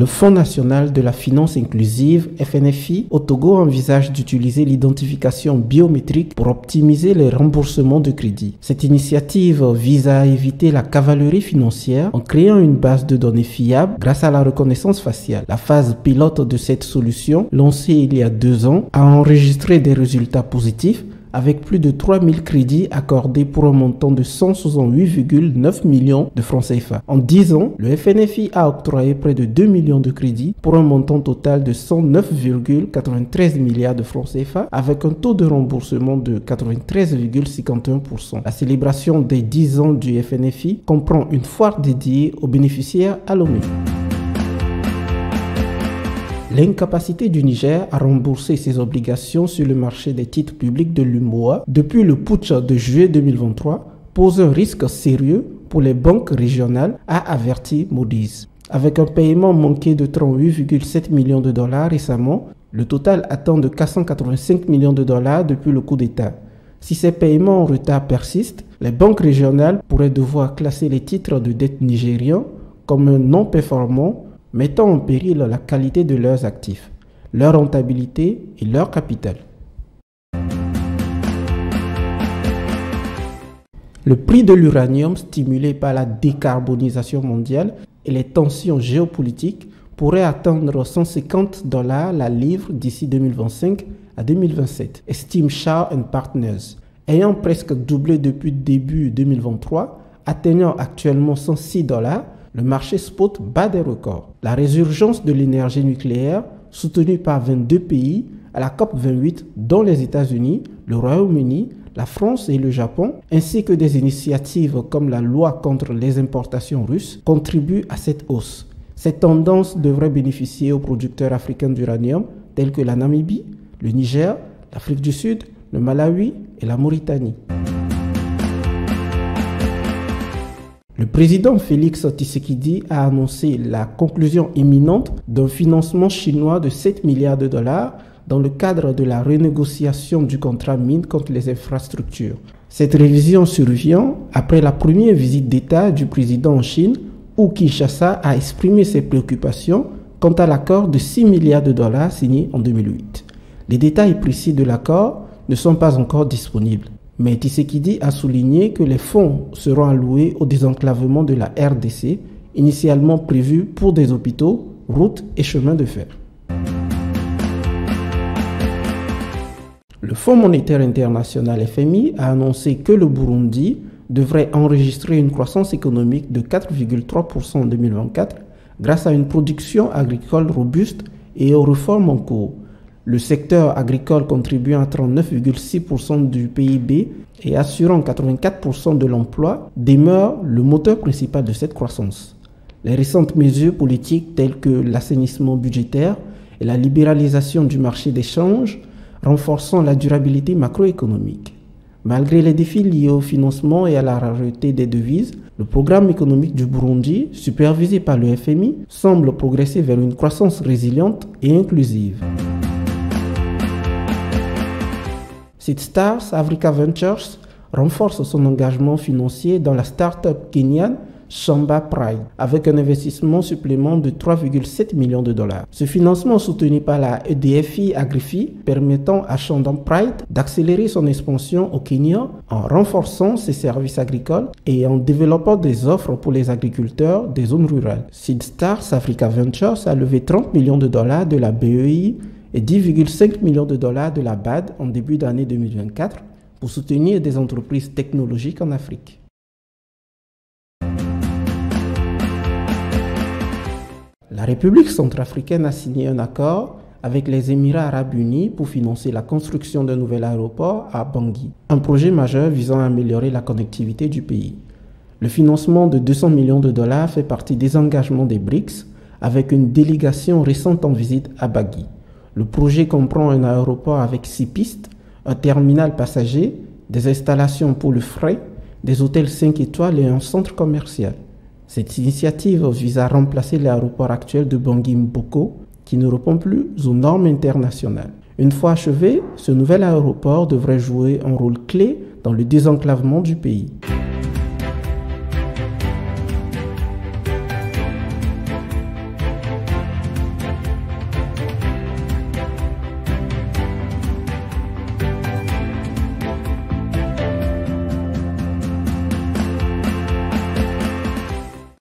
Le Fonds national de la finance inclusive, FNFI, au Togo envisage d'utiliser l'identification biométrique pour optimiser les remboursements de crédit. Cette initiative vise à éviter la cavalerie financière en créant une base de données fiable grâce à la reconnaissance faciale. La phase pilote de cette solution, lancée il y a 2 ans, a enregistré des résultats positifs avec plus de 3000 crédits accordés pour un montant de 168,9 millions de francs CFA. En 10 ans, le FNFI a octroyé près de 2 millions de crédits pour un montant total de 109,93 milliards de francs CFA avec un taux de remboursement de 93,51%. La célébration des 10 ans du FNFI comprend une foire dédiée aux bénéficiaires à Lomé. L'incapacité du Niger à rembourser ses obligations sur le marché des titres publics de l'UMOA depuis le putsch de juillet 2023 pose un risque sérieux pour les banques régionales, a averti Moody's. Avec un paiement manqué de 38,7 millions de dollars récemment, le total atteint de 485 millions de dollars depuis le coup d'État. Si ces paiements en retard persistent, les banques régionales pourraient devoir classer les titres de dette nigériens comme non performants, mettant en péril la qualité de leurs actifs, leur rentabilité et leur capital. Le prix de l'uranium, stimulé par la décarbonisation mondiale et les tensions géopolitiques, pourrait atteindre $150 la livre d'ici 2025 à 2027, estime Shaw & Partners, ayant presque doublé depuis début 2023, atteignant actuellement $106. Le marché spot bat des records. La résurgence de l'énergie nucléaire, soutenue par 22 pays à la COP28, dont les États-Unis, le Royaume-Uni, la France et le Japon, ainsi que des initiatives comme la loi contre les importations russes, contribuent à cette hausse. Cette tendance devrait bénéficier aux producteurs africains d'uranium tels que la Namibie, le Niger, l'Afrique du Sud, le Malawi et la Mauritanie. Le président Félix Tshisekedi a annoncé la conclusion imminente d'un financement chinois de 7 milliards de dollars dans le cadre de la renégociation du contrat mine contre les infrastructures. Cette révision survient après la première visite d'État du président en Chine où Kinshasa a exprimé ses préoccupations quant à l'accord de 6 milliards de dollars signé en 2008. Les détails précis de l'accord ne sont pas encore disponibles. Mais Tshisekedi a souligné que les fonds seront alloués au désenclavement de la RDC, initialement prévu pour des hôpitaux, routes et chemins de fer. Le Fonds monétaire international FMI a annoncé que le Burundi devrait enregistrer une croissance économique de 4,3% en 2024 grâce à une production agricole robuste et aux réformes en cours. Le secteur agricole contribuant à 39,6% du PIB et assurant 84% de l'emploi demeure le moteur principal de cette croissance. Les récentes mesures politiques telles que l'assainissement budgétaire et la libéralisation du marché des changes renforçant la durabilité macroéconomique. Malgré les défis liés au financement et à la rareté des devises, le programme économique du Burundi, supervisé par le FMI, semble progresser vers une croissance résiliente et inclusive. Seedstars Africa Ventures renforce son engagement financier dans la start-up kenyane Shamba Pride avec un investissement supplément de 3,7 millions de dollars. Ce financement soutenu par la EDFI Agrifi permettant à Shamba Pride d'accélérer son expansion au Kenya en renforçant ses services agricoles et en développant des offres pour les agriculteurs des zones rurales. Seedstars Africa Ventures a levé 30 millions de dollars de la BEI et 10,5 millions de dollars de la BAD en début d'année 2024 pour soutenir des entreprises technologiques en Afrique. La République centrafricaine a signé un accord avec les Émirats arabes unis pour financer la construction d'un nouvel aéroport à Bangui, un projet majeur visant à améliorer la connectivité du pays. Le financement de 200 millions de dollars fait partie des engagements des BRICS avec une délégation récente en visite à Bangui. Le projet comprend un aéroport avec 6 pistes, un terminal passager, des installations pour le fret, des hôtels 5 étoiles et un centre commercial. Cette initiative vise à remplacer l'aéroport actuel de Bangui-Mboko qui ne répond plus aux normes internationales. Une fois achevé, ce nouvel aéroport devrait jouer un rôle clé dans le désenclavement du pays.